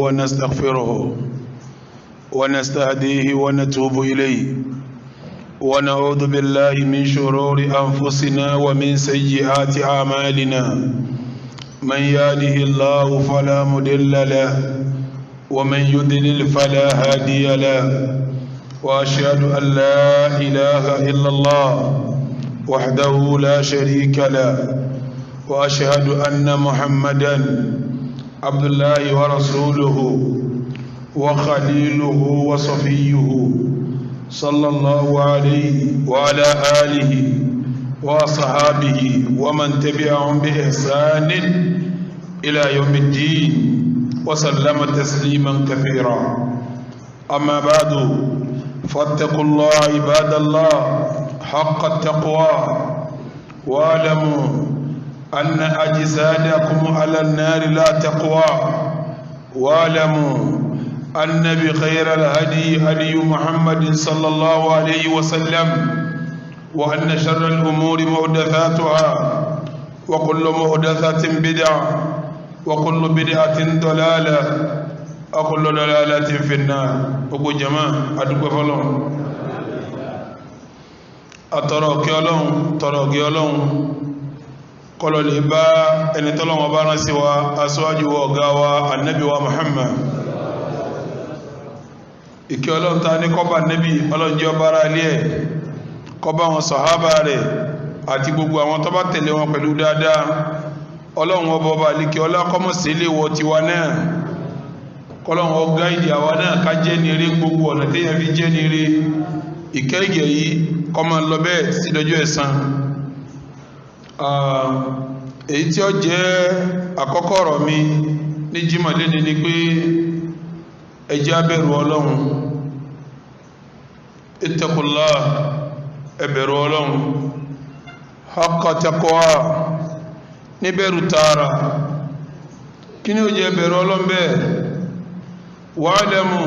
ونستغفره ونستهديه ونتوب إليه ونعوذ بالله من شرور أنفسنا ومن سيئات أعمالنا من يهده الله فلا مضل له ومن يضلل فلا هادي له وأشهد أن لا إله إلا الله وحده لا شريك له وأشهد أن محمدا عبد الله ورسوله وخليله وصفيه صلى الله عليه وعلى آله وصحابه ومن تبعهم بإحسان إلى يوم الدين وسلم تسليما كثيرا. أما بعد فاتقوا الله عباد الله حق التقوى واعلموا أن أجسادكم على النار لا تقوى واعلموا أن بخير الهدي هدي محمد صلى الله عليه وسلم وأن شر الأمور محدثاتها وكل محدثة بدعة وكل بدعة ضلالة وكل ضلالة في النار. أبو جماعة أدوك فلون أترك يلون ترك يلون قالوا لبا أن تلون أبانا سوى أسواج وغاوى النبي ومحمد ìkẹ́ Ọlọ́run ta ní kọ́bà nẹ́bí Ọlọ́run jẹ́ ọba ara ilé ẹ̀ kọ́bà wọn sàhábà rẹ̀ àti gbogbo àwọn tó bá tẹ̀lé wọn pẹ̀lú dáadáa. Ọlọ́run ọba ọba àlekè ọlá kọ́mọ̀sí ilé wọ tiwa náà kọ́lọ́run ọgá ìdí àwa náà ká jẹ́ ní eré gbogbo ọ̀nà téèyàn fi jẹ́ ní eré. ìkẹ́ ìgẹ̀ yìí kó máa lọ bẹ́ẹ̀ sí dọjọ́ ẹ̀san. èyí tí ó jẹ́ àkọ́kọ́ ọ̀rọ̀ mi ní jímọ̀ lẹ́ni ni pé ẹ jẹ́ á bẹ̀rù Ọlọ́run. ittaqullah, ẹ bẹ̀rù Ọlọ́run haqqa taqwa, ní bẹ̀rù tààrà. kí ni ó jẹ́ bẹ̀rù Ọlọ́run bẹ́ẹ̀? wa'lamu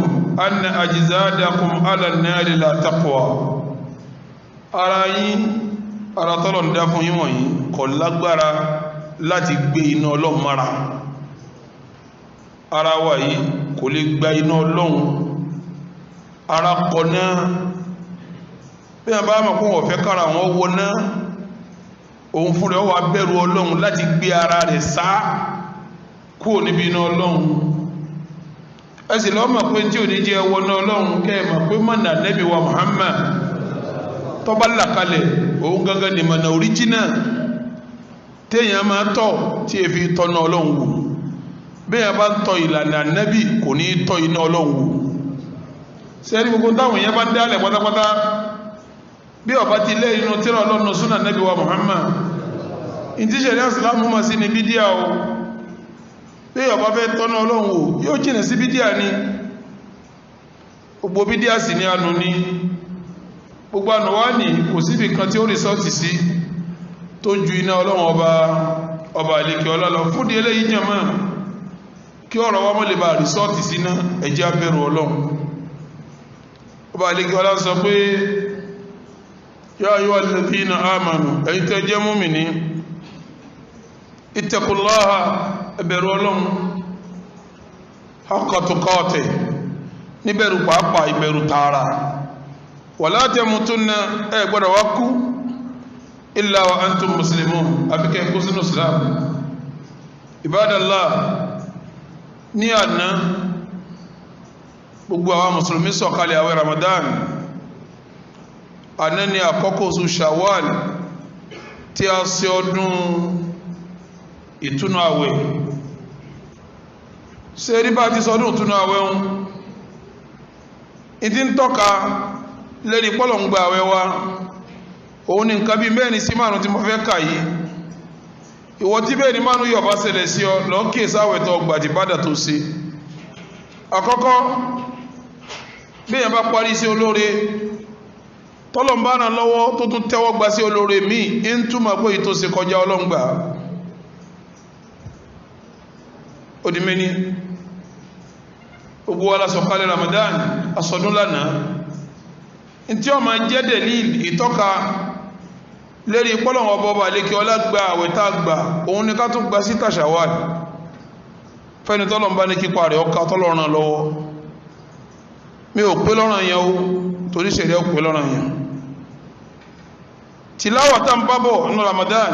anna ajzadakum ala an-nari la taqwa. ara yín ara tọ́lọ̀ ń dá fún yín wọ̀nyí kò lágbára láti gbé iná Ọlọ́run mára. ara wa yìí kò lè gba iná Ọlọ́run. ara kọ̀ náà bí wọ́n bá mọ̀ kó wọ́n fẹ́ kára wọn wọ náà òun fúnra wà bẹ̀rù Ọlọ́run láti gbé ara rẹ̀ sá kúrò níbi iná Ọlọ́run. ẹ sì lọ́ mọ̀ pé tí ò ní jẹ́ ẹwọ náà Ọlọ́run kẹ́ ẹ mọ̀ pé mọ̀nà Nábì wa Muhammad tọ́ba làkalẹ̀ òun gangan ní mọ̀nà oríjìnà téèyàn máa tọ̀ tí ẹ fi tọ́nà Ọlọ́run wò. bẹ́ẹ̀ bá ń tọ ìlànà Nábì kò ní tọ́ iná Ọlọ́run wò. sẹ́ni gbogbo táwọn èèyàn bá dálẹ̀ pátápátá bí ọba ti lé inú tírà Ọlọ́run súnà Nábì wa Muhammad ìtí ṣẹ̀ríà Ìsìlámù mọ̀ sí ní bídíà o. bí ọba fẹ́ tọ́nà Ọlọ́run wò yóò jìnà sí bídíà ni. gbogbo bídíà sì ní ànú ní gbogbo ànú wá ní kò síbi kan tí ó rìsọ́ọ̀tì sí tó ju iná Ọlọ́run ọba àlekè ọlá lọ. fúdi eléyìí jẹ́ mọ́ kí ọ̀rọ̀ wa mọ́ lè bá rìsọ́ọ̀tì síná ẹ jẹ́ á bẹ̀rù Ọlọ́run. ọba àlekè ọlá sọ pé yā ayyuhal ladhīna āmanū, ẹ̀yin tẹ́ jẹ́ mùmínì, ittaqullāha, ẹ bẹ̀rù Ọlọ́run haqqa tuqātihi, níbẹ̀rù pàápàá ìbẹ̀rù tààrà. wa lā tamūtunna, ẹ gbọ́dọ̀ wá kú illā wa antum muslimūn, àfikẹ́ kú sínú Islam. Ibādallāh, ní àná gbogbo àwọn mùsùlùmí sọ̀kalẹ̀ àwẹ̀ Ramadan. àná ni àkọ́kọ́ oṣù Shawwal tí a ṣe ọdún ìtúnu àwẹ̀. ṣe rí bá ti sọdún ìtúnu àwẹ̀ ń ìdí ń tọ́ka lérí pọ́lọ̀ ń gba àwẹ̀ wa. òun ni nǹkan bí mẹ́rin sí márùn tí mo fẹ́ kà yìí. ìwọ tí bẹ́ẹ̀ ni márùn yọ̀ bá ṣẹlẹ̀ sí ọ lọ́ọ́ kí èsàwẹ̀ tó gbàdì bádà tó ṣe. àkọ́kọ́ bí èèyàn bá parí sí olóore tọ́lọ̀ ń bá ràn lọ́wọ́ tó tún tẹ́wọ́ gba sí olóore míì ń túmọ̀ pé ètò ṣe kọjá ọlọ́ngbà. ó di méní gbogbo wa la sọ̀kalẹ̀ Ramadan asọdún lánàá. ntí ó máa jẹ́ delil ìtọ́ka lérí pọ́lọ̀wọ̀ bọ́ba lékè ọlá gba àwẹ̀ tá gbà òun ni ká tún gba sí tàṣàwàl. fẹ́ni tọ́lọ́run bá ní kípa rẹ̀ ọkà tọ́lọ́run lọ́wọ́ mi ò pé lọ́ràn yẹn o torí ṣẹ̀rẹ̀ ò pé lọ́ràn yẹn tìláwà tá ń bábọ̀ nínú Ramadan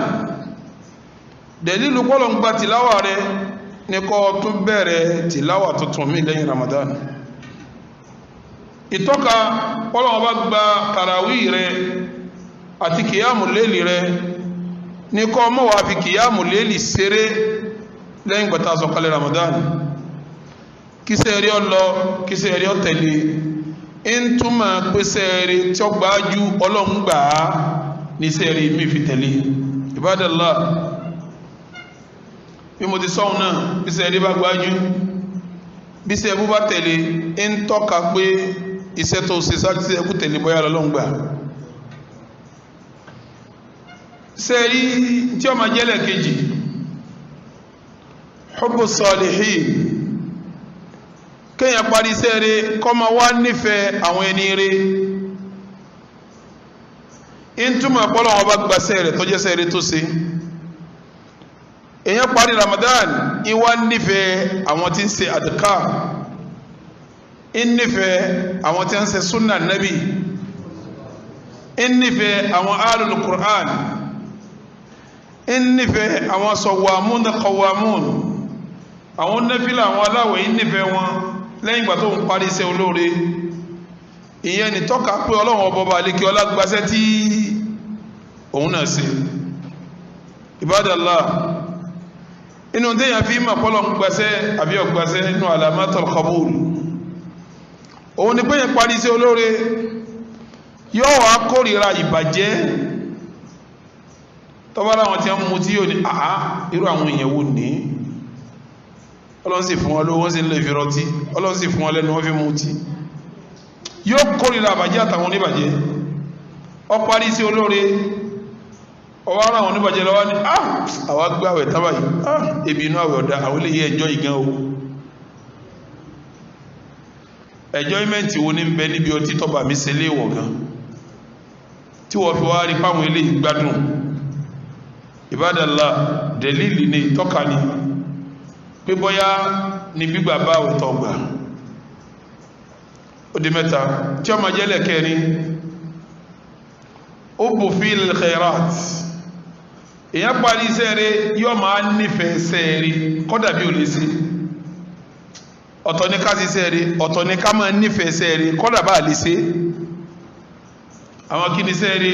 dẹ̀lílù pọ́lọ̀ ń gba tìláwà rẹ ní kọ́ tún bẹ̀rẹ̀ tìláwà tuntun mí lẹ́yìn Ramadan ìtọ́ka pọ́lọ̀ wọn bá gba tàràwí rẹ àti kìyàmù lélì rẹ ní kọ́ mọ́ wà fi kìyàmù lélì ṣeré lẹ́yìn gbàtà sọ̀kalẹ̀ Ramadan kíṣẹ́ rí ọ lọ kíṣẹ́ rí ọ tẹ̀lé ń túmọ̀ pèsè rí tí ó gbájú ọlọ́ngbà ní sẹ́rí mi fi tẹ̀lé Ibadallah bí mo ti sọ́hun náà bí sẹ́rí bá gbájú bí sẹ́bú bá tẹ̀lé ń tọ́ka pé iṣẹ́ tó ṣe sáájú sí ẹkú tẹ̀lé bóyá lọ́lọ́ngbà sẹ́rí tí ó máa jẹ́lẹ̀ kejì hubbu salihin kéèyàn parí sẹ́rí kọ́ máa wá nífẹ̀ẹ́ àwọn ẹni rẹ̀ intuma pọ́lọ̀ wọn bá gbàṣẹ́ rẹ̀ tó jẹ́sẹ́ rẹ̀ tó ṣe èyàn parí Ramadan ìwà nífẹ̀ẹ́ àwọn tí ń ṣe àdìká nífẹ̀ẹ́ àwọn tí ń ṣe sunna nabi nífẹ̀ẹ́ àwọn alul Qur'an nífẹ̀ẹ́ àwọn sọ̀wàmún kọwàmún àwọn nẹ́fìlà àwọn aláwẹ̀ nífẹ̀ẹ́ wọn lẹ́yìn ìgbà tó ń parí iṣẹ́ olóore ìyẹn ni tọ́ka pé Ọlọ́run ọba àlékè ọlá gbàṣẹ́ tí òun náà ṣe Ibadallah inú téèyàn fi mà pọ́lọ̀ ń gbàṣẹ́ àbí ọgbàṣẹ́ inú alamatul qabul òun ni pé yẹn parí iṣẹ́ olóore yóò wá kórìíra ìbàjẹ́ tọ́ba láwọn tí wọ́n mú tí yóò ní àá irú àwọn èèyàn wò ní Ọlọ́run sì fún wọn lówó wọ́n sì ń lè fi rọtí Ọlọ́run sì fún wọn lẹ́nu wọ́n fi mú tí yóò kórìíra àbàjẹ́ àtàwọn oníbàjẹ́ ó parí sí olóore ọwọ́ ara àwọn oníbàjẹ́ lọ́wọ́ ní àwọn agbáwẹ̀ tábà yìí ebi inú àwẹ̀ ọ̀dá àwọn ilé ẹjọ́ ìgán o ẹjọ́ ìmẹ́ntì wo ní ń bẹ níbi ọtí tọ́ba mi ṣe léèwọ̀ gan tí wọ́n fi wá rí páwọn ilé ìgbádùn Ibadallah dẹ̀lílì ní ìtọ́ka ni pé bọ́yá ní gbígbà bá òtọ́ gbà ó di mẹ́ta tí ọmọ jẹ́lẹ̀ kẹrin ó bù fi lil khairat èyàn parí iṣẹ́ rẹ̀ yóò máa nífẹ̀ẹ́ sẹ́ẹ̀rí kọ́dà bí ò lè sí ọ̀tọ̀ ní ká sí sẹ́ẹ̀rí ọ̀tọ̀ ní ká máa nífẹ̀ẹ́ sẹ́ẹ̀rí kọ́dà bá lè sí àwọn kí ni sẹ́ẹ̀rí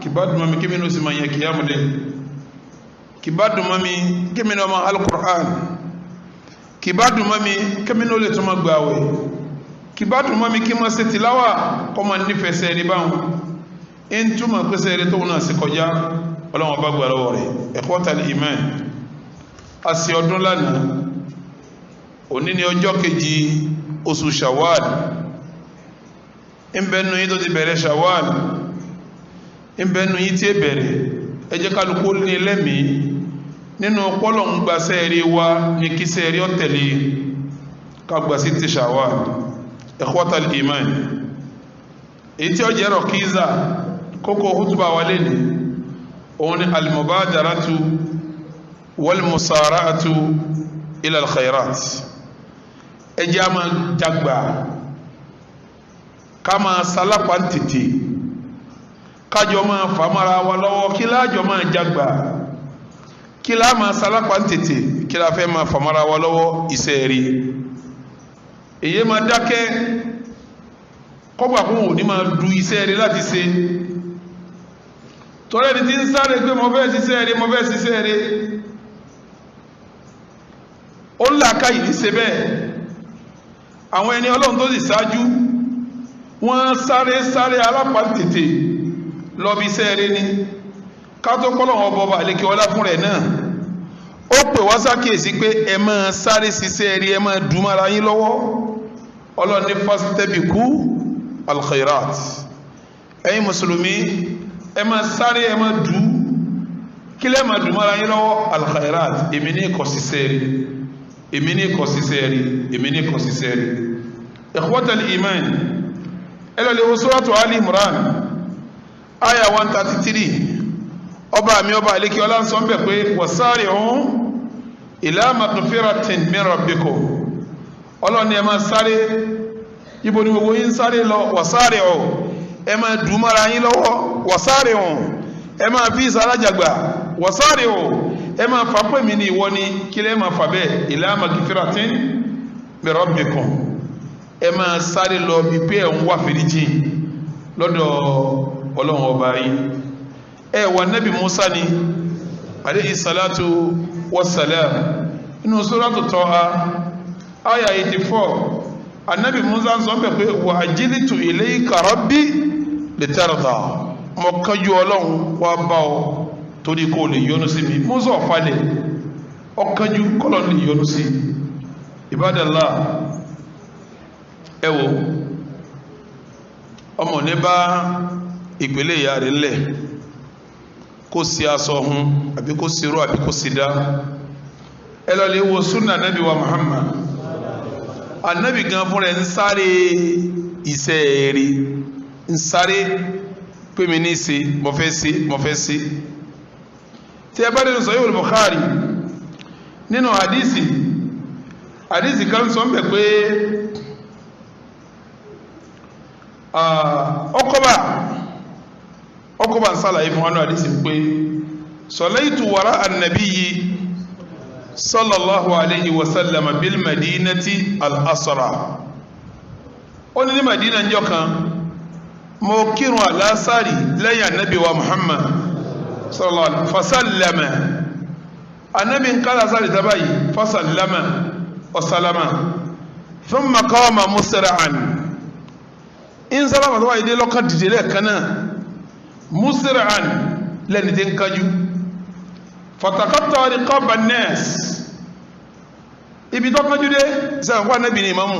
kì bá dùn mọ́ mi kí mi ní ó sì máa yẹ kì í àmúlẹ̀ kì bá dùn mọ́ mi kí mi ní ọmọ al-Qur'an kì bá dùn mọ́ mi kí mi ní ó lè tún máa gbààwẹ̀ kì bá dùn mọ́ mi kí máa ṣe tìláwà kọ́ máa nífẹ̀ẹ́ sẹ́ẹ̀rí báwọn ń túmọ̀ pé sẹ́ẹ̀rí tóun náà sì kọjá ọlọ́wọ́n bá gbà lọ́wọ́ rẹ̀ ikhwatal iman a ṣe ọdún lánàá òní ni ọjọ́ kejì oṣù Shawwal ń bẹnu yí tó ti bẹ̀rẹ̀ Shawwal ń bẹnu yí tí è bẹ̀rẹ̀ ẹ jẹ́ kálukú ní lẹ́mìí nínú pọ́lọ̀ ń gba sẹ́ẹ̀rí wa ní kí sẹ́ẹ̀rí ọ̀tẹ̀lé ká gbà sí ti Shawwal ikhwatal iman èyí tí ó jẹ́ rọ̀kíza kókó hútùbà wà lẹ́nu òun ni al-mubadaratu wal-musara'atu ila al-khairat ẹjẹ́ a máa dàgbà ká máa sálápá tètè kájọ máa fàmára wa lọ́wọ́ kí láàjọ máa dàgbà kí láà máa sálápá tètè kí láà fẹ́ máa fàmára wa lọ́wọ́ iṣẹ́ rí èyí máa dákẹ́ kọ́gbà kún òní máa du iṣẹ́ rí láti ṣe tọ́rẹ́ ni tí ń sáré pé mo fẹ́ ṣiṣẹ́ rí mo fẹ́ ṣiṣẹ́ rí ó ń làákà yìí ṣe bẹ́ẹ̀ àwọn ẹni ọlọ́run tó sì ṣáájú wọ́n sáré alápàtètè lọ bí iṣẹ́ rí ni ká tó kọ́ lọ́wọ́ bọ́ba àlékè ọlá fún rẹ̀ náà ó pè wá sákèsí pé ẹ máa sáré ṣiṣẹ́ rí ẹ máa dùn mára yín lọ́wọ́ ọlọ́run ní fastabiqu al-khairat ẹ̀yin mùsùlùmí ẹ máa sáré ẹ máa dùn kí lẹ́ máa dùn mára yín lọ́wọ́ al-khairat èmi ní kò ṣiṣẹ́ rí èmi ní kò ṣiṣẹ́ rí èmi ní kò ṣiṣẹ́ rí ikhwatal iman ẹ lọ lè wo suratu Ali Imran aya 133 ọba mi ọba àlékí ọlá ń sọ bẹ̀ pé wasari'u ila maghfiratin min rabbikum ọlọ́ni ẹ máa sáré ibo ni gbogbo yín sáré lọ wasari'u ẹ máa dùmọ́ra yín lọ́wọ́ wasari'u ẹ máa fi ìsàlájàgbà wasari'u ẹ máa fà pé mi ní ìwọ ni kílẹ̀ máa fà bẹ́ẹ̀ ila maghfiratin min rabbikum ẹ máa sáré lọ bí pé ẹ̀ ń wá fèrèjì lọ́dọ̀ ọlọ́run ọba yìí ẹ wà nábì Musa ni alayhi salatu wassalam inú suratu Taha aya 84 anabi Musa sọ pé wa ajilitu ilayka rabbi litarda mo kánjú ọlọ́run wá bá ọ torí kó lè yọ́nú sí mi Musa ọ̀falẹ̀ ọkánjú kọ́lọ̀ lè yọ́nú sí Ibadallah ẹ wò ọmọ ní bá ìpele ìyá rẹ̀ lẹ̀ kó sí aṣọ hun àbí kó sí ró àbí kó sí dá ẹ lọ lè wo súnà nábì wa Muhammad anábì gan fún rẹ̀ ń sáré iṣẹ́ rí ń sáré pé mi ní ṣe mo fẹ́ ṣe tí ẹ bá nínú Sahih al-Bukhari nínú hadisi kan sọ ń bẹ̀ pé ọkọ̀bà ń sálàyé fún wánú hadisi pé salaitu wara annabiyyi sallallahu alayhi wa sallam bil madinati al-asra ó ní madina njọ́ kan mo kírun alásàrì lẹ́yìn annabi wa Muhammad sallallahu alayhi wa sallama annabi ń kálá sáré tabayi fasallama wa salama thumma qama musra'an in salama tó wáyé dé lọ́kàn dìde lẹ́ẹ̀kan náà musra'an lẹ́ni tí ń kájú fatakatta riqaba an-nas ibi tó kájú dé sẹ́wọ̀n kó anábì ní ìmámù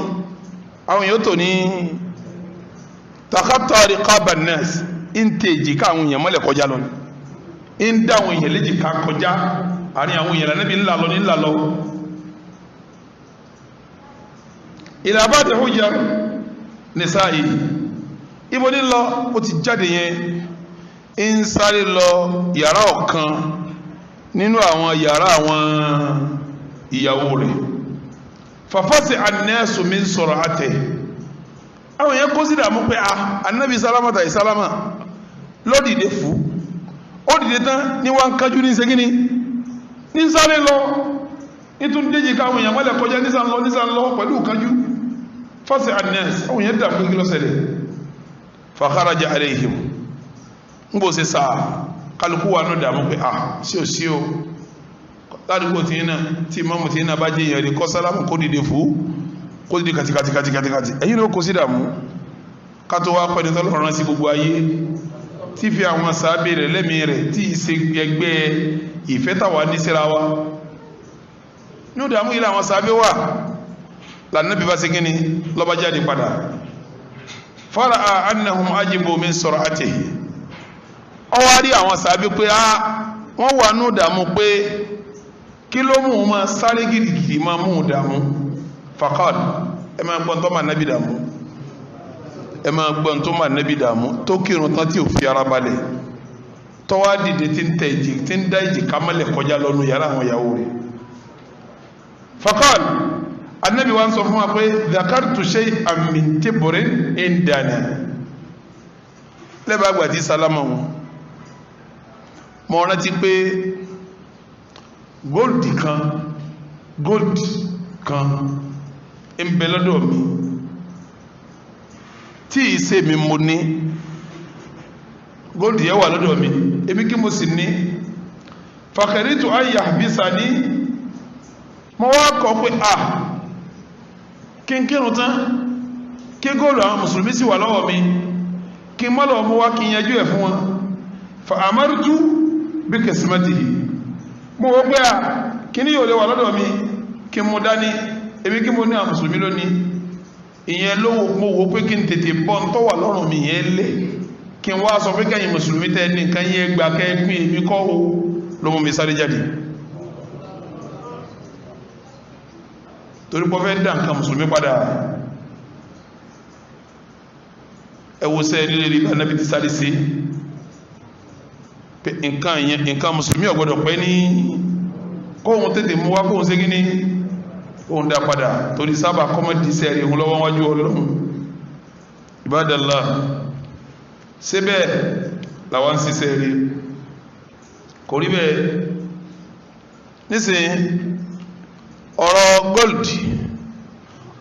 àwọn èèyàn tó ní takatta riqaba an-nas ń tèjì ká àwọn èèyàn mọ́lẹ̀ kọjá lọ ń dá àwọn èèyàn léjì ká kọjá àárín àwọn èèyàn lánàbì ńlá lọ ní ńlá lọ ila ba'di hujjar nisa'i ibo ní lọ ó ti jáde yẹn ń sáré lọ yàrá ọ̀kan nínú àwọn yàrá àwọn ìyàwó rẹ̀ fàfọ́sí an-nasu min sur'atihi àwọn yẹn kó sí dàmú pé anábì sálámàtà ìsálámà lọ́dìdé fún ó dìde tán ní wọ́n kájú ní segini ní sáré lọ nítorí déjì káwọn èèyàn mọ́lẹ̀ kọjá nísàn lọ pẹ̀lú kájú fọ́sí an-nas àwọn yẹn dàmú kí lọ́sẹ̀lẹ̀ fa kharaja alayhim ń bò sí sáà kálukú wa ní dàmú pé sí o ládùúgbò tí iná tí mọ́mù tí iná bá jẹ́ èèyàn rí kọ́ sálámù kó dìde fún kó dìde kàtìkàtì ẹ̀yìn ló kó sí dàmú ká tó wá pẹ́ni tọ́lọ́run rán sí gbogbo ayé tí fi àwọn sàábé rẹ̀ lẹ́mìí rẹ̀ tí ìṣe ẹgbẹ́ ìfẹ́ tàwa ní síra wa ní dàmú ilé àwọn sàábé wà lànàbí bá sí kíni lọ́bá jáde padà fara'a annahum ajibu min sur'atihi ọwọ́ rí àwọn sàábé pé wọ́n wà ní ìdàmú pé kí ló mú ma sáré gìrìgìrì ma mú ìdàmú faqal ẹ máa gbọ́n tó ma nábi dàmú ẹ máa gbọ́n tó ma nábi dàmú tó kírun tán tí ò fi ara balẹ̀ tó wá dìde tí ń tẹ̀ ìjì tí ń dá ìjì kámẹ́lẹ̀ kọjá lọ́nu yàrá àwọn ìyàwó rẹ̀ faqal anábi wa ń sọ fún wa pé dhakartu shay'an min tibrin indana lẹ́bàá àgbà tí sálámà wọn mo rántí pé gold kan ń bẹ lọ́dọ̀ mi tí ìṣe mi mo ní gold yẹ wà lọ́dọ̀ mi èmi kí mo sì ní fakaritu an yahbisani mo wá kọ̀ pé kí n kírun tán kí góòlù àwọn mùsùlùmí sì wà lọ́wọ́ mi kí n mọ́lọ̀ mú wá kí n yanjú ẹ̀ fún wọn fa amartu bí kẹsìmẹ́tì mo wọ́n pé kí ní yóò lè wà lọ́dọ̀ mi kí n mú dání èmi kí mo ní àwọn mùsùlùmí lónìí ìyẹn lówó mo wò pé kí n tètè bọ́ ń tọ́wà lọ́rùn mi yẹn lé kí n wá sọ pé kẹ́yìn mùsùlùmí tẹ́ ní nǹkan yẹn gbà kẹ́ẹ̀kún èmi kọ́ o ló mú mi sáré jáde torí pọ́ fẹ́ dá nǹkan mùsùlùmí padà ẹwọ́sẹ́ lílé rí Ànábì ti sáré sí pé nǹkan mùsùlùmí ò gbọ́dọ̀ pẹ́ ní kóhun tètè mú wá kóhun ségí ní kóhun dá padà torí sábà kọ́mọ́dì sẹ́ẹ̀rì òun lọ́wọ́ wájú Ọlọ́run. Ibadallah síbẹ̀ làwọn ń ṣiṣẹ́ rí kò rí bẹ́ẹ̀ nísìnyí ọ̀rọ̀ gold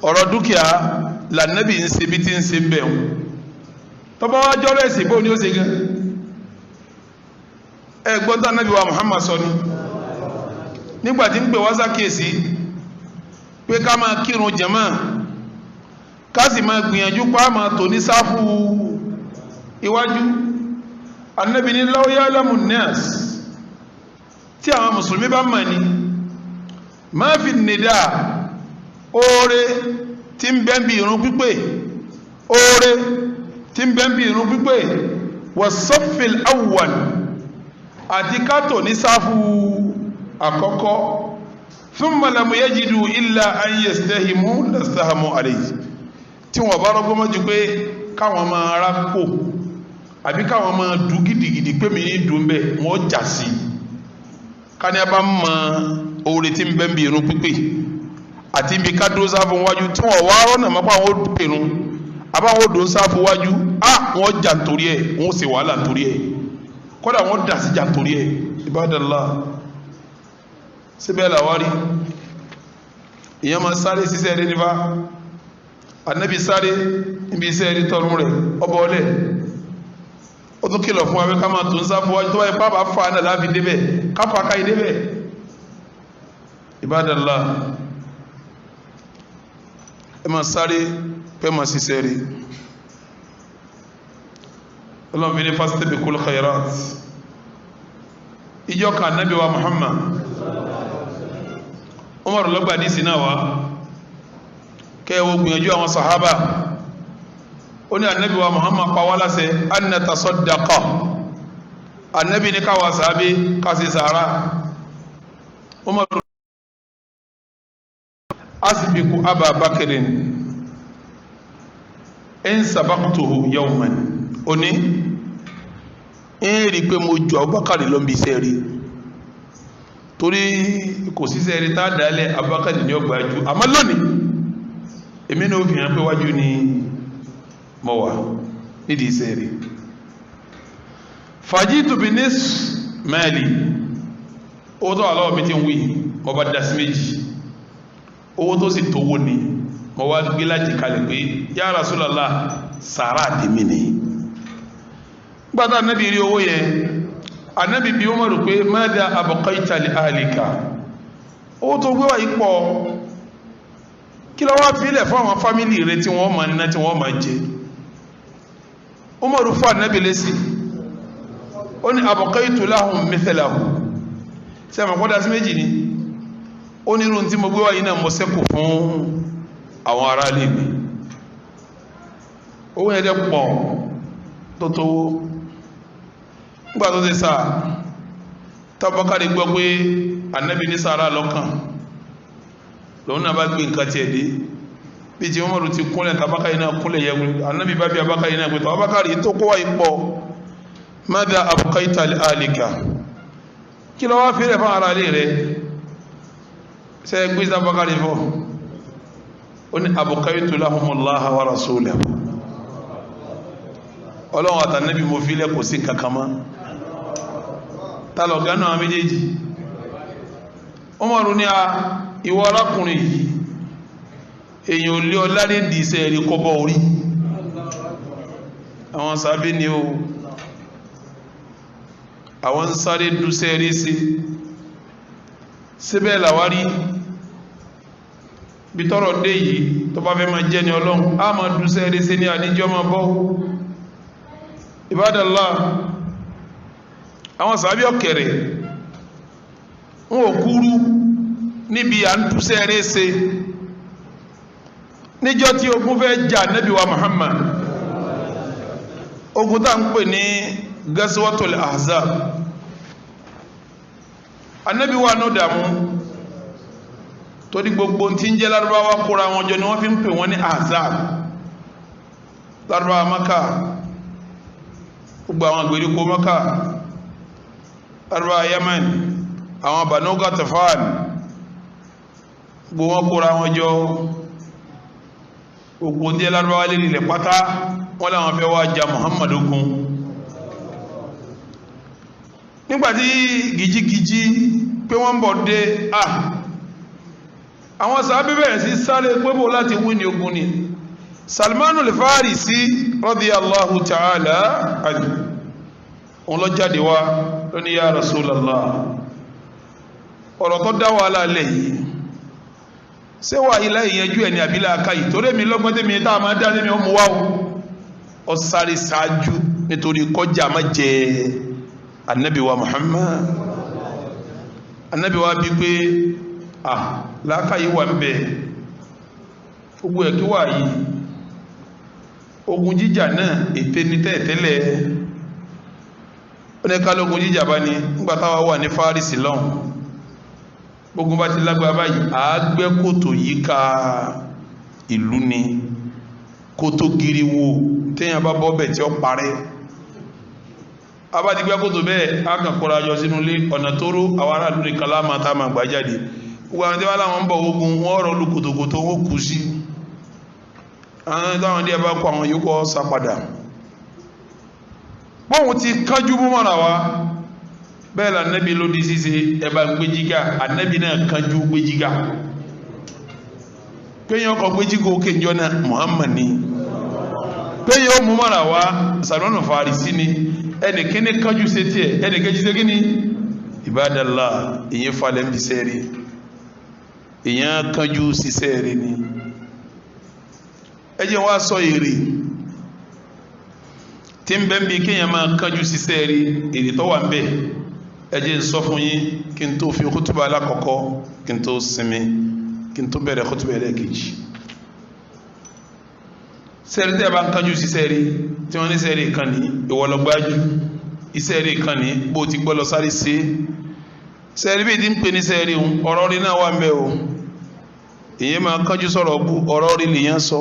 ọ̀rọ̀ dúkìá lànàbì ń ṣe bí tí ń ṣe bẹ̀ wọn tọ́bọ̀ wá jọ́rọ̀ ẹ̀sìn bó ní ó ṣe gan ẹgbọ́n tá nàbì wa Muhammad sọ ni nígbàtí ń pè wá sákèsí pé ká máa kírun jàmá ká sì máa gbìyànjú pa máa tò ní sáfù iwájú Ànábì ní law ya'lamu an-nas tí àwọn mùsùlùmí bá mọ̀ ní ma fi nìdá oore tí ń bẹ ń bí irun pípé oore tí ń bẹ ń bí irun pípé was-saffil awwal àti kátó ní sáfù àkọ́kọ́ thumma lam yajidu illa an yastahimu lastahamu alayhi tí wọ́n bá rọ́gbọ́n mọ́jú pé káwọn máa rápò àbí káwọn máa dùn gidigidi pé mi ní dùn bẹ́ẹ̀ wọ́n jà sí ká ní a bá mọ oore tí ń bẹ ń bí irun pípé àti ibi ká dó sáfù wájú tí wọ́n wá rọ́nà mọ́pá àwọn ó pèrún àbáwọn ó dó sáfù wájú wọ́n jà nítorí ẹ̀ wọ́n sì wàhálà nítorí ẹ̀ kódà wọ́n dà sí jà nítorí ẹ̀ Ibadallah síbẹ̀ làwárí ìyẹn máa sáré síṣẹ́ rẹ̀ nípa Ànábì sáré níbi iṣẹ́ rí tọrún rẹ̀ ọbọ̀ ọlẹ̀ ó tún kìlọ̀ fún wa ká máa tó ń sáfù wájú tó wáyé pápá fa náà láfi débẹ̀ káfà káyé débẹ̀ Ibadallah ẹ máa sáré pẹ́ máa ṣiṣẹ́ rí ọlọ́run fi ní fastabiqul khairat ìjọ kan Ànábì wa Muhammad Umar lọ́gbà ní sinna wa kẹwọ́ gbìyànjú àwọn sahaba ó ní Ànábì wa Muhammad pa wá láṣẹ an natasaddaqa Ànábì ní káwà sàábé kásì sàárà Umar asbiqu Aba Bakrin in sabaqtuhu yawman ó ní ń rí pé mo jù Abubakar lọ bí iṣẹ́ rí torí kò síṣẹ́ rí tá a dálẹ̀ Abubakar ní ọgbà jù àmọ́ lónìí èmi náà fi hàn pé wájú ni mo wà nídìí iṣẹ́ rí fajitu bi nis mali owó tó wà lọ́wọ́ mi ti ń wí mo bá dá sí méjì owó tó sì tówó ni mo wá gbé láti kalẹ̀ pé ya Rasulullah sàárà tèmi ni gbádá Ànábì rí owó yẹn Ànábì bí wọ́n rò pé mada abqaita li ahlika owó tó gbé wà ipọ̀ kí lọ wá fílẹ̀ fún àwọn fámílì rẹ̀ tí wọ́n ma níná tí wọ́n ma jẹ Umaru fún Ànábì lésì ó ní abqaitu lahum mithlahu sí àmà kọ́dá sí méjì ni ó ní irun tí mo gbé wà yìí náà mo sẹ́kù fún àwọn ará ilé mi owó yẹn dẹ́ pọ̀ tó tówó nígbà tó ti sáà tábọ́kàrí gbọ́ pé Ànábì ní sàárà lọ́kàn lòun náà bá gbé nǹkan tiẹ̀ dé bí tí wọ́n mọ̀rún ti kúnlẹ̀ tábọ́kàrí náà kúnlẹ̀ yẹ Ànábì bá bí Abákàrí náà pé tábọ́kàrí tó kó wá ipọ̀ mada abqaita li ahlika kí lọ wá fẹ́rẹ̀ fún ara ilé rẹ̀ ṣe gbé tábọ́kàrí fọ́ ó ní abqaitu lahumullaha wa rasulahu Ọlọ́run àtànẹ́bí mo fi lẹ́ kò sí kankanmá tààlọ̀ gánà àwọn méjèèjì Umaru ní a ìwọ arákùnrin yìí èyàn ò lé ọláré dìísẹ́ rí kọ́bọ̀ orí àwọn sàbí ni o àwọn ń sáré dúsẹ́ rí sí síbẹ̀ làwárí bí tọ́rọ̀ dé yìí tó bá fẹ́ máa jẹ́ ni Ọlọ́run á máa dúsẹ́ rí sí ní àníjọ́ máa bọ́ Ibadallah àwọn sàbí ọ̀kẹ̀rẹ̀ wọn ò kúrú níbi à ń túsẹ́ rẹ̀ ṣe níjọ́ tí ogun fẹ́ jà Nábì wa Muhammad ogun tá ń pè ní Ghazwatul Ahzab Ànábì wa náà dàmú torí gbogbo tí ń jẹ́ Lárúbáwá kóra wọn jọ ni wọ́n fi ń pè wọ́n ní Ahzab Lárúbáwá Mákà gbogbo àwọn ìgbèríko Mákà Lárúbáwá Yemen àwọn Banu Ghatafan gbogbo wọn kóra wọn jọ gbogbo díẹ̀ lárúbáwá lè nílẹ̀ pátá wọ́n láwọn fẹ́ wá ja Muhammad ogun nígbàtí gìjigìji pé wọ́n bọ̀ dé àwọn sàábé bẹ̀rẹ̀ sí sáré pébò láti wí ní ogun ni Salmanu al-Farisi radiyallahu ta'ala anhu òun lọ jáde wá lóní ya Rasulallah ọ̀rọ̀ tó dá wàhálà lẹ̀ yìí ṣé wà ilá ìyẹnjú ẹni àbílẹ̀ aka yìí torí mi lọ́gbọ́n tẹ́mi tá a máa dá lẹ́mi ọmọ wa ọ sáré ṣáájú nítorí kọjá má jẹ anabi wa Muhammad anabi wa bí pé láàká yìí wà ń bẹ gbogbo ẹ̀ kí wà yìí ogun jíjà náà ètè ní tẹ́ẹ̀tẹ́lẹ̀ ó ní ká lógun jíjà bá ní nígbà táwa wà ní Fárísì lọ́hùn gbogbo bá ti lágbára báyìí àágbẹ́ kòtò yíká ìlú ni kòtò giriwo téèyàn bá bọ́ bẹ̀ tí ó parẹ́ abádigbẹ́ kòtò bẹ́ẹ̀ á kàn kóra jọ sínú ilé ọ̀nà tóóró àwọn aráàlú ní kálámà tá a máa gbà jáde gbogbo àwọn tí wọ́n láwọn ń bọ̀ ogun wọ́n rọ̀ lu kòtòkòtò wọ́n kù sí àwọn táwọn díẹ̀ bá kó àwọn yòókù sá padà bóun ti kájú mú mọ́ra wa bẹ́ẹ̀ la nẹ́bí ló di ṣíṣe ẹ̀bá gbéjígá ànẹ́bí náà kanjú gbéjígá péyàn ọkọ̀ gbéjígá òkè njọ́ náà Muhammad ni péyàn ó mú mọ́ra wa Salmanu Farisi ni ẹnì kíní kanjú ṣe tiẹ̀ ẹnì kejì ṣe kíní Ibadallah ìyẹn falẹ̀ ń bí sẹ́ẹ̀rì ìyẹn kanjú ṣiṣẹ́ rẹ̀ ni ẹ jẹ́ wá sọ èrè tí ń bẹ́ ń bí kéèyàn máa kanjú ṣiṣẹ́ rẹ̀ èrè tó wà ń bẹ̀ ẹ jẹ́ n sọ fún yín kí n tó fi kútùbà alákọ̀ọ́kọ́ kí n tó sinmi kí n tó bẹ̀rẹ̀ kútùbà ẹlẹ́ẹ̀kejì sẹ́ẹ̀rì tẹ́ bá ń kanjú ṣiṣẹ́ rẹ̀ tí wọ́n ní sẹ́ẹ̀rì kan ní ìwọlọ́gbájú ìsẹ́ẹ̀rì kan ní bó ti gbọ́ lọ sáré ṣe sẹ́ẹ̀rì bí ti ń pè ní sẹ́ẹ̀rì ọ̀rọ̀ rí náà wà ń bẹ̀ o èyí máa kanjú sọ̀rọ̀ bú ọ̀rọ̀ rí lèyàn sọ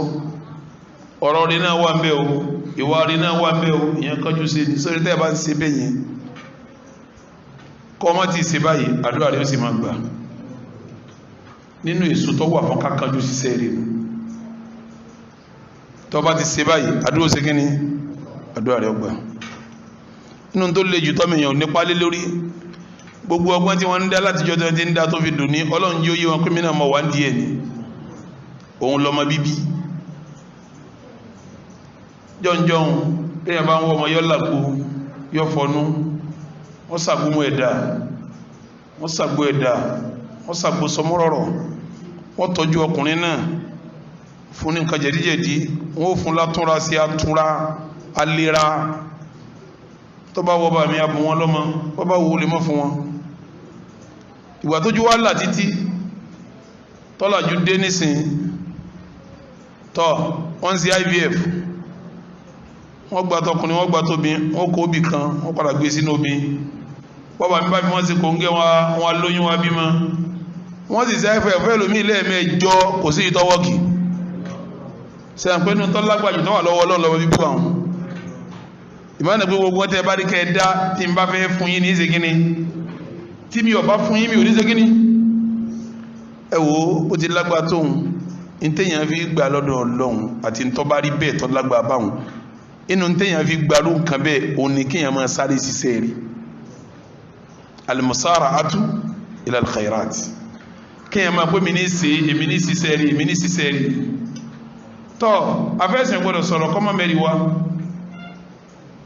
ọ̀rọ̀ rí náà wà ń bẹ̀ o ìwà rí náà wà ń bẹ̀ o ìyẹn kanjú ṣe ní sẹ́ẹ̀rì tẹ́ bá ń ṣe bẹ́ẹ̀ yẹn kọ́ ọmọ ti ṣe báyìí àdúrà rẹ̀ ó sì máa gbà nínú èso tó wà fún kákanjú ṣiṣẹ́ rẹ̀ tó bá ti ṣe báyìí àdúrà ó ṣe kí ni àdúrà rẹ̀ ó gbà nínú tó le jù tọ́mìyàn nípa lé lórí gbogbo ọgbọ́n tí wọ́n ń dá látijọ́ tó ti ń dá tó fi dùn ní ọlọ́run yóò yé wọn pé mìíràn mọ̀ wá ń díẹ̀ ni òun lọ́mọ bíbí jọ́njọ́n èèyàn bá ń wọ́ ọmọ yọ́ làgbo yọ́ fọnú wọ́n sàgbómú ẹ̀dá wọ́n sàgbó ẹ̀dá wọ́n sàgbó sọmọ́rọ̀rọ̀ wọ́n tọ́jú ọkùnrin náà fún ní nǹkan jẹ̀díjẹ̀dí wọ́n ó fún látúnra sí atúnra alera tó bá wọ́ bá mi abù wọn lọ́mọ wọ́n bá wo lè mọ́ fún wọn ìgbà tójú wá là títí tọ́làjú dé nísìn tọ́ wọ́n sí IVF wọ́n gba tọkùnrin wọ́n gba tóbi wọ́n kó obì kan wọ́n padà gbé sínú obì bọ́bá mi bá fi wọ́n sí kò ń gẹ́ wọn lóyún wá bímọ wọ́n sì sẹ́ fẹ́ lómi lẹ́ẹ̀mẹ́jọ kò sí ìtọ́wọ́kì sẹ́yìn pé nínú tọ́lágbàjù tó wà lọ́wọ́ Ọlọ́run lọ́wọ́ bíbú àwọn ìmọ̀nà pé gbogbo ọtẹ bá rí kẹ́ ẹ dá tí n bá fẹ́ fún yín ní ìṣègínní tí mi ò bá fún yín mi ò ní ìṣègínní ẹ wò ó ti lágbà tóun ní téèyàn fi gbà lọ́dọ̀ Ọlọ́run àti ní tó bá rí bẹ́ẹ̀ tó lágbà báwọn inú téèyàn fi gbàrú nǹkan bẹ́ẹ̀ òun ni kéèyàn máa sáré ṣiṣẹ́ rí al-musara'atu ila al-khairat kéèyàn máa pé mi ní ṣe èmi ní ṣiṣẹ́ rí èmi ní ṣiṣẹ́ rí tọ́ afẹ́sìn gbọ́dọ̀ sọ̀rọ̀ kọ́mọ́ mẹ́rin wá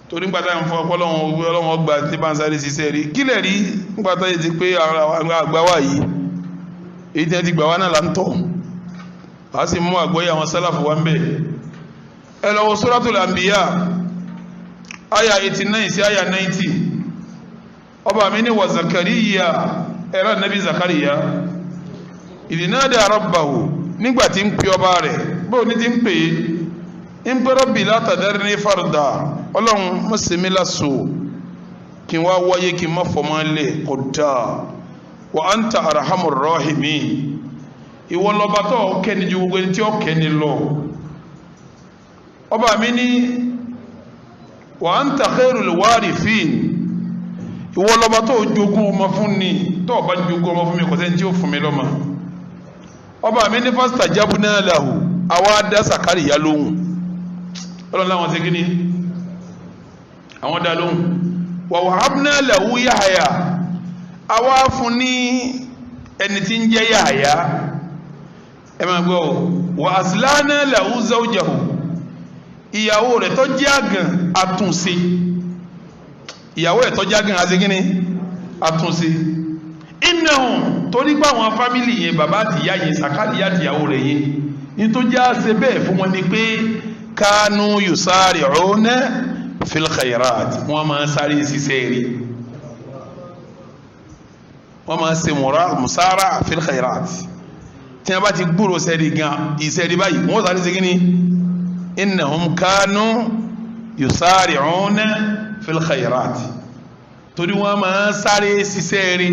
torí gbàtà ń fọ ọlọ́wọ́n gba tí bá ń sáré ṣiṣẹ́ rí kílẹ̀ rí gbàtà yìí ti pé àgbà wà yìí èyí tí wọ́n ti gbà wá náà là ń tọ̀ a sì mú àgbọ́yé àwọn sálàfù wa ń bẹ̀ ẹ lọ wo Suratul Anbiya aya 89 sí aya 90 ọba mi ní wa Zakariya ẹ̀rọ nàbí Zakariya ìdínádà rabbahu nígbà tí ń pè ọba rẹ̀ bóò ní ti ń pè é ń pè rabbi la tadarni farda ọlọ́run mọ́sẹ̀mí lásò kí n wá wáyé kí n má fọmọ́ lẹ̀ kódà wa anta arhamur rahimin ìwọ lọ́ba tó kẹ́ni ju gbogbo ẹni tí ó kẹ́ni lọ ọba mi ní wa anta khairul warithin ìwọ lọ́ba tó jogún ọmọ fún ni tó bá jogún ọmọ fún mi kò sẹ́ni tí ó fún mi lọ́mọ ọba mi ní fastajabna lahu àwa dá Sakariya lóhùn ọlọ́run láwọn ṣe kí ni àwọn dá lóhùn wa wahabna lahu Yahya àwa fún ní ẹni tí ń jẹ́ Yahya ẹ máa gbọ́ wa aslana lahu zawjahu ìyàwó rẹ̀ tó jẹ́ àgàn àtúnṣe ìyàwó ẹ̀ tó jẹ́ àgàn àṣegínní àtúnṣe innahum torí pé àwọn fámìlì yẹn bàbá àti ìyá yẹn Sakariya àti ìyàwó rẹ̀ yẹn ní tó jẹ́ àṣẹ bẹ́ẹ̀ fún wọn ni pé kanu yusari'una fil khairat wọ́n máa sáré ṣiṣẹ́ rí wọ́n máa ṣe musara fil khairat tí wọ́n bá ti gbúrò sẹ́rí gan ìṣẹ́rí báyìí wọ́n sáré ṣe kí ni innahum kanu yusari'una fil khairat torí wọ́n máa sáré ṣiṣẹ́ rí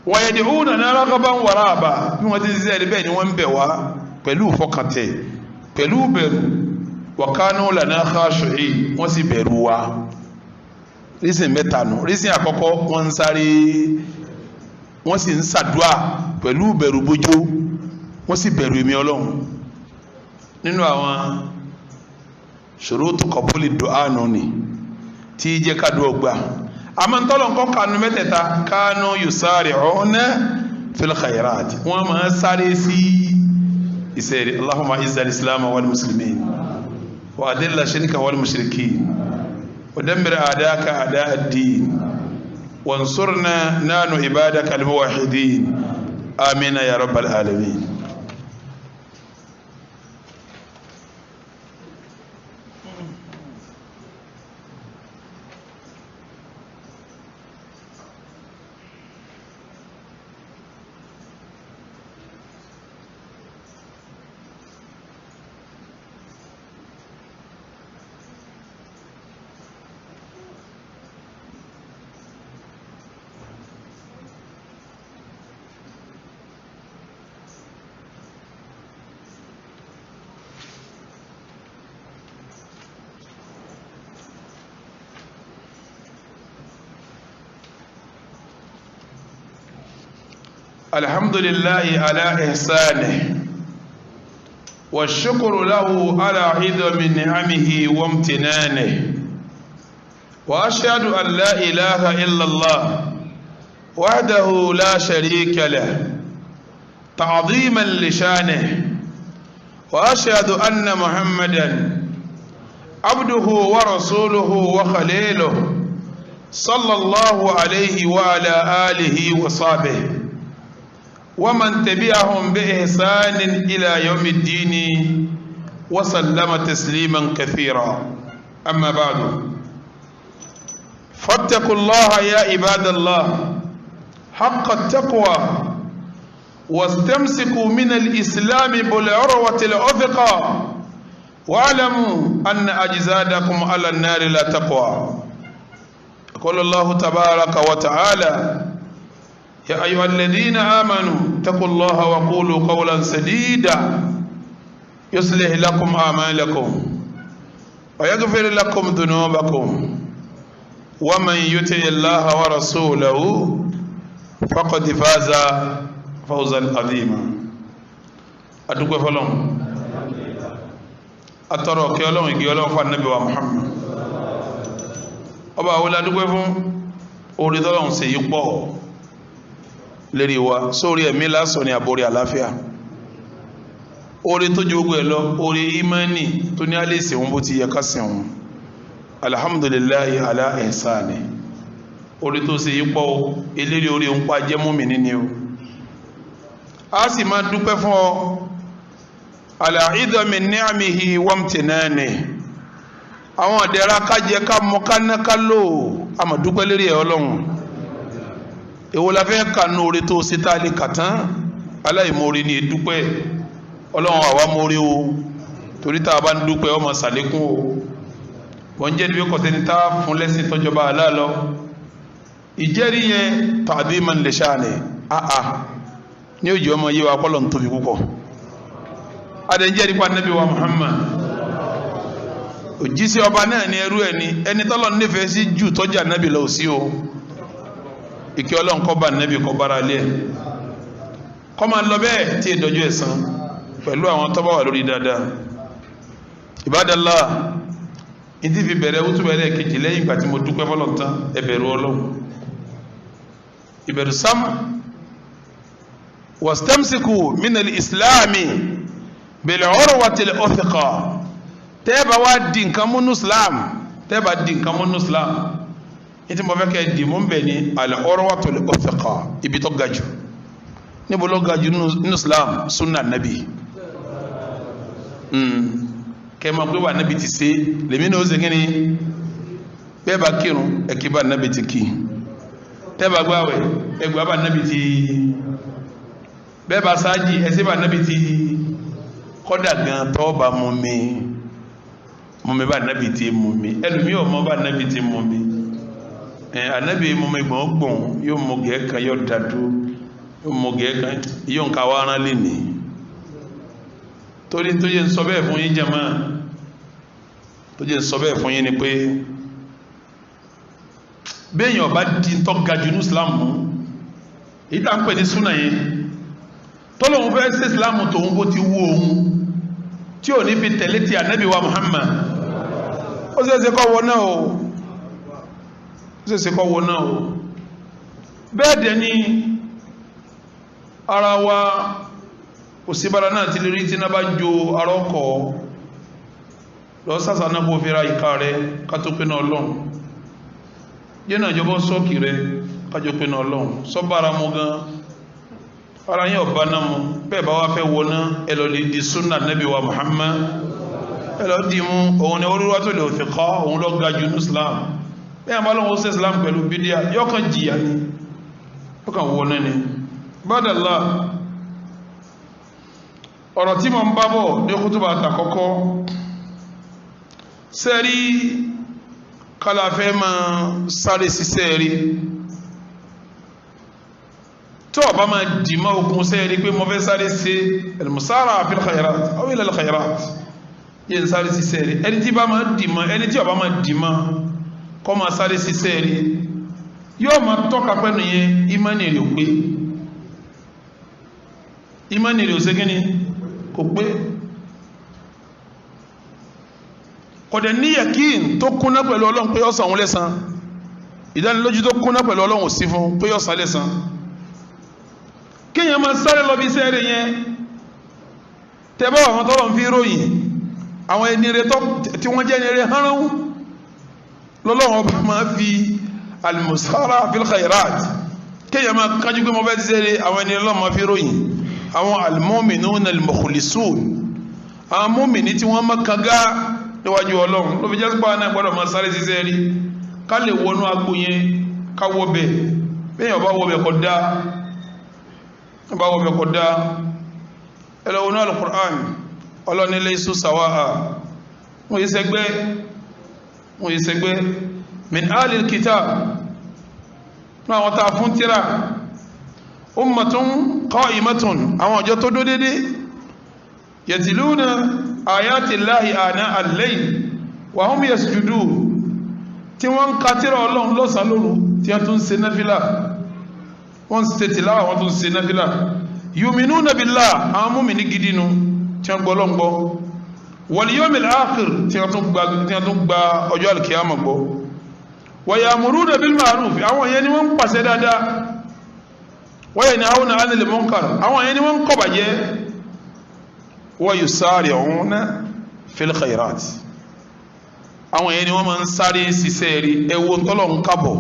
wa yad'unana raghaban wa rahaba bí wọ́n ti ṣiṣẹ́ rí bẹ́ẹ̀ ni wọ́n ń bẹ̀ wá pẹ̀lú ìfọkàntẹ̀ pẹ̀lú bẹ̀rù wa kanu lana khashi'in wọ́n sì bẹ̀rù wa rísìn mẹ́ta nù rísìn àkọ́kọ́ wọ́n ń sáré wọ́n sì ń ṣàdúà pẹ̀lú bẹ̀rù bójó wọ́n sì bẹ̀rù èmi Ọlọ́run nínú àwọn ṣurutu qabuli du'a nù ni tí jẹ́ ká dúró gbà àmọ́ ntọ́lọ̀ nǹkan kanu mẹ́tẹ̀ẹ̀ta kanu yusari'una fil khairat wọ́n máa sáré sí ìsẹ̀rí Allahumma izzal islam wal muslimin wa adilla shirka wal mushrikin wa dammir a'daka a'da ad-din wansurna nanu ibadaka al-muwahhidin amina ya rabbal alamin. الحمد لله على إحسانه والشكر له على عظم نعمه وامتنانه وأشهد أن لا إله إلا الله وحده لا شريك له تعظيما لشانه وأشهد أن محمدا عبده ورسوله وخليله صلى الله عليه وعلى آله وصحبه ومن تبعهم بإحسان إلى يوم الدين وسلم تسليما كثيرا أما بعد فاتقوا الله يا عباد الله حق التقوى واستمسكوا من الإسلام بالعروة الوثقى واعلموا أن أجسادكم على النار لا تقوى. قال الله تبارك وتعالى يا أيها الذين آمنوا اتقوا الله وقولوا قولا سديدا يصلح لكم أعمالكم ويغفر لكم ذنوبكم ومن يطع الله ورسوله فقد فاز فوزا عظيما. أدعو فلان أترى كيالون كيالون فالنبي محمد أبا أولا أدعو فلان أريد أن سيقبل lérí wa sórí ẹ̀mí lásán ni àbórí àláfíà orí tó ju gbogbo ẹ̀ lọ orí imani tó ní alẹ́ ìsẹ̀wọ̀n bó ti yẹ ká sẹ̀wọ̀n alhamdulillahi ala ihsani orí tó ṣe yípo eléri orí ń pa jẹ́ mùmínì ni o a sì máa dúpẹ́ fún ọ ala idami ni'amihi wamtinani àwọn àdẹ̀ra kájẹ ká mọ kánáká lò a máa dúpẹ́ lérí ẹ̀ Ọlọ́run èwo la fẹ́ kànú orí tó ṣe tá a lè kà tán aláìmoore ni èdúpẹ́ Ọlọ́run àwa moore o torí tá a bá ń dúpẹ́ ọmọ sàlékún o wọ́n jẹ́ níbi kọ́sẹ́ni tá a fún lẹ́sìn tọ́jọba aláàlọ́ ìjẹ́rí yẹn tàbí man lè ṣáàní àà ní òjì ọmọ yé wa kọ́lọ̀ ń tóbi púpọ̀ adẹ́jẹ́rí pa Nábì wa Muhammad òjíṣẹ́ ọba náà ni ẹrú ẹni tọ́lọ́run nífẹ̀ẹ́ sí jù tọ́jà ànábì lọ sí o ìkẹ́ Ọlọ́run kó bá ànábì kó bára lé kó máa lọ bẹ́ẹ̀ tí ìdọ́jú ẹ̀san pẹ̀lú àwọn tó bá wà lórí dáadáa. Ibadallah ìdí fi bẹ̀rẹ̀ wútú bẹ̀rẹ̀ kejì lẹ́yìn ìgbà tí mo dúpẹ́ fọ́lọ́run tán ẹ bẹ̀rù Ọlọ́run ìbẹ̀rù sam wastamsiku minal islami bil urwatil uthiqa tẹ́ẹ̀bà wá di nǹkan múnú islam tẹ́ẹ̀bà di nǹkan múnú islam ní tí mo fẹ́ kẹ́ di mú bẹ̀ ní al urwatul uthiqa ibi tó gajù níbo ló gajù nínú islam sunna nabi kẹ́ẹ̀mà pé wà nabi ti ṣe lèmi ní ó ṣe kíni bẹ́ẹ̀ bá kírun ẹ̀kí bá nabi ti kí tẹ́ẹ̀bà gbáwẹ̀ ẹgbẹ́ bá nabi ti bẹ́ẹ̀ bá sáájì ẹsẹ́ bá nabi ti kọ́dà gan tọ́ bá mú mi bá nabi ti mú mi ẹlòmí ọmọ bá nabi ti mú mi anabi mú mi gbọ̀ngbọ̀n yóò mú gẹ̀ẹ́kan yóò dàdú yóò mú gẹ̀ẹ́kan yóò ń ka wá rán lè ní torí tó yẹ ń sọ bẹ́ẹ̀ fún yín jàmá tó yẹ ń sọ bẹ́ẹ̀ fún yín ni pé béèyàn bá di tọ́ ga jù ní islam mú èyí tá ń pè ní súnà yẹn tọ́lọ́hun fẹ́ ṣe islam tòun bó ti wú òun tí ò ní fi tẹ̀lé ti ànábì wa Muhammad ó ṣeéṣe kọ́ wọ náà o ó ṣeéṣe kọ́ wọ náà o bẹ́ẹ̀ dẹ̀ ni ara wa òsínbára náà ti lè rí tí náà bá jo ara ọkọ̀ lọ sásà náà bó fira ìka rẹ ká tó pé náà lọ́n yẹ́ náà jọbọ́ sọ́ọ̀kì rẹ kájọ pé náà lọ́n sọ́bára mú gan ara yẹn ọba náà mú bẹ́ẹ̀ bá wá fẹ́ wọ náà ẹ lọ lè di sunna nabi wa Muhammad ẹ lọ di mú òun ni orí wa tó lè òfin kọ́ òun lọ ga jù ní islam bẹ́ẹ̀ bá lọ́wọ́ sí islam pẹ̀lú bídíà yọkàn jìyà ni yọkàn wọ náà ni bádàlá ọ̀rọ̀ tí mo ń bá bọ̀ ní kútùbà àtàkọ́kọ́ sẹ́rí kálàfẹ́ máa sáré sí sẹ́rí tó ọba máa dìímọ̀ okun sẹ́rí pé mo fẹ́ sáré sí al-musara fil khayrat aw ila al-khayrat yẹn sáré sí sẹ́rí ẹni tí bá máa dìímọ̀ ẹni tí ọba máa dìímọ̀ kọ́ máa sáré sí sẹ́rí yóò máa tọ́ka pẹ́nu yẹn ìmánì rẹ̀ ò pé ìmánì rẹ̀ ò ṣe kíni kò pé kọ̀dẹ̀ ní yẹ̀kín tó kúnná pẹ̀lú ọlọ́run pé ọ̀sán òun lẹ́san ìdánilójú tó kúnná pẹ̀lú ọlọ́run sí fún pé ọ̀sán lẹ́san kíyàn máa sáré lọ bí sẹ́rẹ̀ yẹn tẹ́bọ́ àwọn tọ́lọ̀ ń fi ròyìn àwọn ẹni rẹ̀ tí wọ́n jẹ́ ẹni rẹ̀ hánrán lọ́lọ́run ọba máa fi al-musara fil khairat kíyàn máa kájú pé mo fẹ́ ti sẹ́rẹ̀ àwọn ẹni rẹ̀ máa fi ròyìn àwọn al-mu'minuna al-mukhlisun àwọn mọ́mìnì tí wọ́n máa kagá níwájú ọlọ́run ló fi jẹ́ sípò náà gbọ́dọ̀ máa sáré ṣiṣẹ́ rí ká lè wọnú agbó yẹn ká wọ́bẹ̀ bẹ́yàn bá wọ́bẹ̀ kọ́ dá ẹlọ́wọ́nú al-Qur'an ọlọ́ni laysu sawa'a wọ́n yí sẹ́gbẹ́ min alil kitab náà wọ́n ta fún tíra ummatun qa'imatun àwọn ọjọ́ tó dó dédé yatiluna ayati llahi ana al-layl wa hum yasjudun tí wọ́n ka tírà Ọlọ́run lọ́sàn lóru tí wọ́n tún ṣe náfílà wọ́n ṣe tìláwà wọ́n tún ṣe náfílà yu'minuna billah àwọn mùmínì gidi nu tí wọ́n gbọ́ Ọlọ́run gbọ́ wal yawmil akhir tí wọ́n tún gba ọjọ́ al-qiyamah gbọ́ wa ya'muruna bil ma'ruf àwọn yẹn ni wọ́n ń pàṣẹ dáadáa wa yanhauna 'anil munkar àwọn yẹn ni wọ́n ń kọ̀ bàjẹ́ wa yusari'una fil khairat àwọn yẹn ni wọ́n máa ń sáré ṣiṣẹ́ rí ẹwọ́ tọ́lọ̀ ń kábọ̀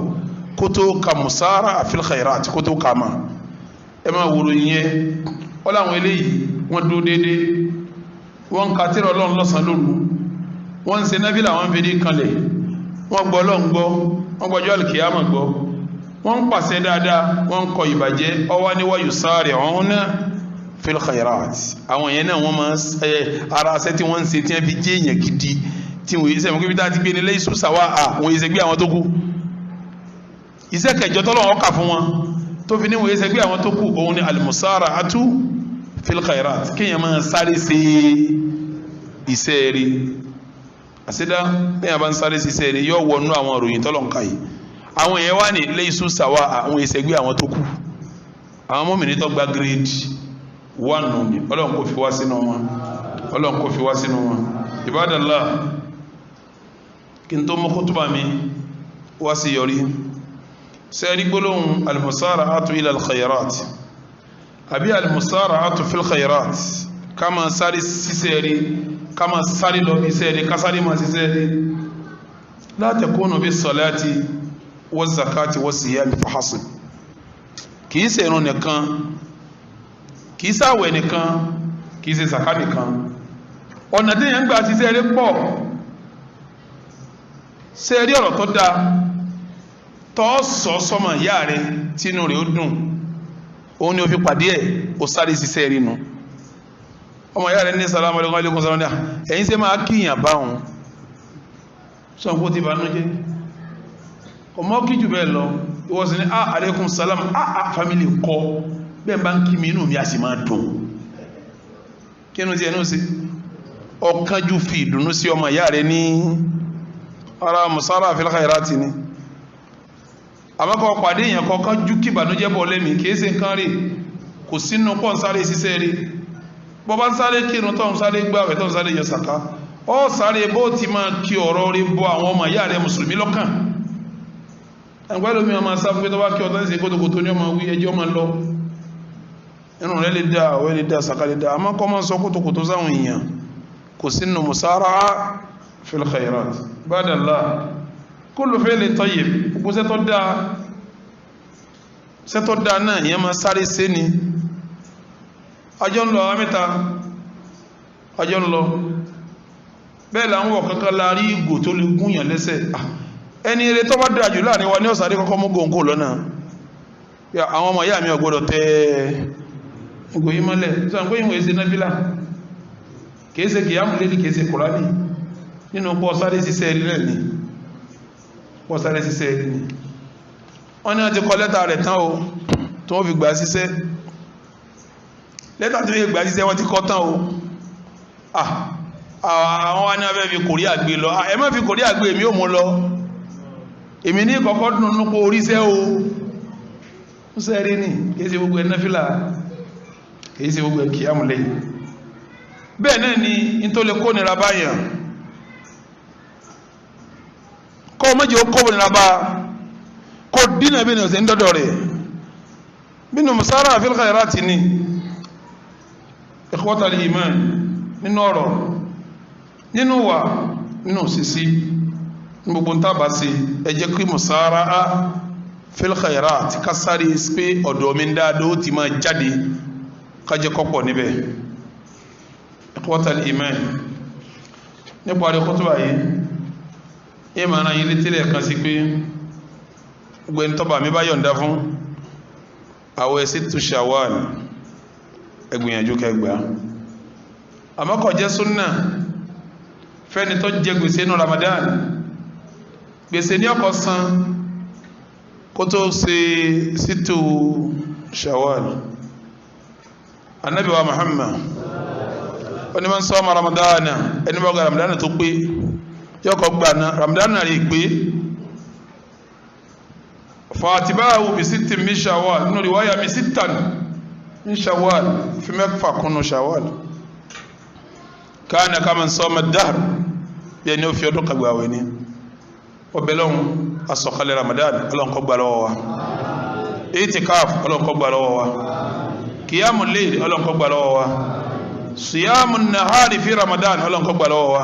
kó tó ka musara fil khairat kó tó ka ma ẹ máa wòrò yẹn wọ́n láwọn eléyìí wọ́n dúró déédéé wọ́n ń ka tírà Ọlọ́run lọ́sàn lóru wọ́n ń ṣe náfìlà wọ́n ń fi dé kanlẹ̀ wọ́n gbọ́ Ọlọ́run gbọ́ wọ́n gbọ́jọ́ àlùkìyámà gbọ́ wọ́n ń pàṣẹ dáadáa wọ́n ń kọ ìbàjẹ́ ọwọ́ ni wa yusari'una fil khairat àwọn yẹn náà wọ́n máa ara ṣẹ́ tí wọ́n ń ṣe tí wọ́n fi jẹ́ èèyàn gidi tí wọ́n yìí sẹ́yìn kí bí dáa ti gbé ní laysu sawa'a wọ́n yìí sẹ́gbé àwọn tó kù iṣẹ́ kẹjọ tọ́lọ̀ wọn kà fún wọn tó fi ní wọ́n yìí sẹ́gbé àwọn tó kù òun ni al-musara'atu fil khairat kéèyàn máa sáré ṣe iṣẹ́ rí àṣìdá bẹ́ẹ̀ bá ń sáré ṣiṣẹ́ rẹ̀ yóò wọnú àwọn ìròyìn tọ́lọ̀ǹkà yìí àwọn èèyàn wà ní laysu sawa àwọn ìṣẹ́gbé àwọn tó kù àwọn mọ́mìnì tó gba grade 1 nù ní ọlọ́run kò fi wá sínú wọn ọlọ́run kò fi wá sínú wọn Ibadallah kí n tó mọ́ kútùbà mi wá sí yọrí sẹ́rí gbólóhùn al-musara'atu ila al-khayrat àbí al-musara'atu fil khayrat ká máa sáré ṣiṣẹ́ rí ká máa sáré lọ bí iṣẹ́ rí ká sáré máa ṣiṣẹ́ rí la takunu bis salati waz zakati was siyami fahasib kìí ṣe ìrun nìkan kìí ṣàwẹ̀ nìkan kìí ṣe sàká nìkan ọ̀nà tí yẹn ń gbà ṣiṣẹ́ rí pọ̀ ṣe rí ọ̀rọ̀ tó dáa tọ́ sọ sọmọ ìyá rẹ tínú rẹ̀ ó dùn òun ni ó fi pàdé ẹ̀ ó sáré ṣiṣẹ́ rí nu ọmọ ìyá rẹ̀ ní salamu alaykum alaykum salamu alaykum ẹ̀yin ṣe máa kíyàn báwọn sọ̀n kó ti bá nú jẹ́ ọmọ kí jù bẹ́ẹ̀ lọ ìwọ́sí ní alaykum salam family kọ bẹ́ẹ̀ bá ń kí mi inú mi a sì máa dùn kí inú ti ẹnu sí ọkàn jù fi ìdùnnú sí ọmọ ìyá rẹ̀ ní ara musara fil khairati ni àmọ́kọ̀ pàdé èèyàn kọ̀ọ̀kan jú kí ìbànújẹ́ bọ̀ lẹ́mí kìí ṣe nǹkan rí kò sínú pọ̀ ń sáré ṣiṣẹ́ rí bọ́ bá ń sáré kírun tó ń sáré gbààwẹ̀ tó ń sáré yọ sàká ó sáré bó ti máa kí ọ̀rọ̀ rí bọ́ àwọn ọmọ ìyá rẹ̀ mùsùlùmí lọ́kàn ẹgbẹ́ lómi ọmọ sáfù pé tó bá kí ọ̀tọ́ ń ṣe kótókótó ní ọmọ wí ẹjọ́ máa lọ inú rẹ̀ lè dá àwẹ̀ lè dá sàká lè dá àmọ́ kọ́ máa sọ kótókótó sáwọn èèyàn kò sínú musara'a fil khairat Ibadallah kullu fi'lin tayyib gbogbo sẹ́tọ́ dáa náà ìyẹn máa sáré sé ni ọjọ́ ń lọ amẹ́ta ọjọ́ ń lọ bẹ́ẹ̀ là ń wọ̀ kankan láàrí ìgò tó lè gúnyàn lẹ́sẹ̀ ẹni eré tó bá dáa jù láàrin wa ní ọ̀sàrí kọ́kọ́ mú gòǹgò lọ́nà àwọn ọmọ ìyá mi ò gbọ́dọ̀ tẹ ìgò yìí mọ́lẹ̀ sọ pé ìwọ̀n èsè náfìlà kìí ṣe kìyàmù lélì kìí ṣe kùránì nínú pọ́ sáré ṣiṣẹ́ ilẹ̀ ni wọ́n sáré ṣiṣẹ́ ẹni ni wọ́n ní wọ́n ti kọ lẹ́tà rẹ̀ tán o tó wọ́n fi gbà ṣiṣẹ́ lẹ́tà tó fi gbà ṣiṣẹ́ wọ́n ti kọ tán o àwọn wá ní wọ́n fẹ́ fi kòrí àgbé lọ ẹ má fi kòrí àgbé èmi ò mú lọ èmi ní kọ́kọ́ dùn nípo oríṣẹ́ o ń sẹ́rí ní kìí ṣe gbogbo ẹ̀ náfìlà kìí ṣe gbogbo ẹ̀ kíyàmù lẹ́yìn bẹ́ẹ̀ náà ni nítorí kó nira báyàn kọ́ mẹ́jọ kó nira bá kó dínà bí ní ọ̀sẹ̀ ń dọ́dọ̀ rẹ̀ bínú musara fil khairati ní ikhwatal iman nínú ọ̀rọ̀ nínú wà nínú òsìsí ní gbogbo ń tàbá sí ẹjẹ́ kí musara fil khairati kásárì pé ọ̀dọ̀ mi dáadọ́ ti máa jáde kájẹ́ kọ́pọ̀ níbẹ̀ ikhwatal iman nípa rẹ̀ kútùbà yìí ìmọ̀ ara yìí létílẹ̀ kan sí pé gbẹ̀ni tọ́bà mi bá yọ̀ǹda fún àwẹ̀ sítú Shawwal ẹgbìyànjú kẹgbà àmọ́kọ̀ jẹ́ súnnà fẹ́ni tó jẹ gbèsè ní Ramadan gbèsè ní ọkọ̀ san kó tó ṣe sítú Shawwal Ànábì wa Muhammad oní ma ń sọ ọmọ Ramadan ẹni bá gba Ramadan tó pé yọkọ̀ gbà náà Ramadan rí pé fàtibáwò bí sítì min Shawwal nínú riwaya mi sítàn min Shawwal fi mẹ́fà kúnnù Shawwal káàna ká ma ń sọ ọmọ dáhùn bí ẹni ó fi ọdún kagbà wẹ̀ ní ọbẹ̀lọ́hun asọ̀kalẹ̀ Ramadan ọlọ́nkọ́ gbà lọ́wọ́ wa itikaf ọlọ́nkọ́ gbà lọ́wọ́ wa qiyamul layl ọlọ́nkọ́ gbà lọ́wọ́ wa siyamun nahari fi Ramadan ọlọ́nkọ́ gbà lọ́wọ́ wa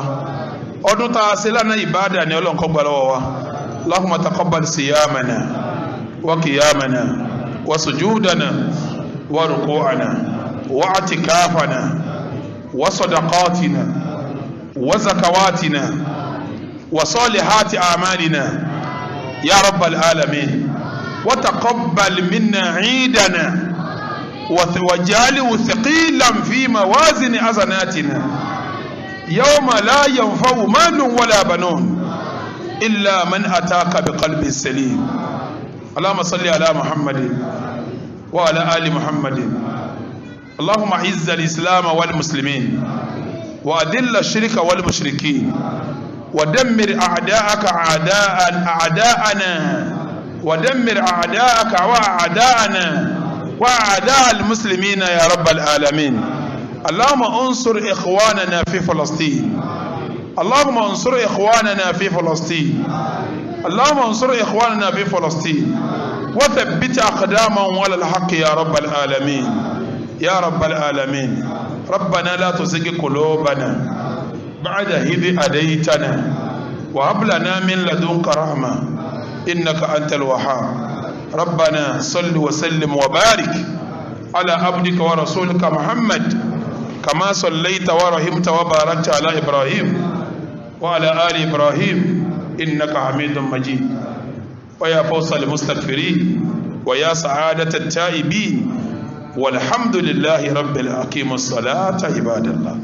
ọdún ta ṣe lánàá ìbádà ni ọlọ́nkọ́ gbà lọ́wọ́ wa Allahumma taqabbal siyamana wa qiyamana wa sujudana wa ruku'ana wa i'tikafana wa sadaqatina wa zakawatina wa salihati a'malina ya rabbal alamin wa taqabbal minna 'idana وجعله ثقيلا في موازن حسناتنا يوم لا ينفع مال ولا بنون إلا من أتاك بقلب سليم اللهم صل على محمد وعلى آل محمد اللهم أعز الإسلام والمسلمين وأذل الشرك والمشركين ودمر أعداءك أعداءنا ودمر أعداءك وأعداءنا وأعداء المسلمين يا رب العالمين. اللهم انصر إخواننا في فلسطين. اللهم انصر إخواننا في فلسطين. اللهم انصر إخواننا في فلسطين وثبت أقدامهم على الحق يا رب العالمين يا رب العالمين. ربنا لا تزغ قلوبنا بعد إذ هديتنا وهب لنا من لدنك رحمة إنك أنت الوهاب. ربنا صل وسلم وبارك على عبدك ورسولك محمد كما صليت ورحمت وباركت على إبراهيم وعلى آل إبراهيم إنك حميد مجيد. ويا فوز المستغفرين ويا سعادة التائبين والحمد لله رب العالمين. الصلاة عباد الله.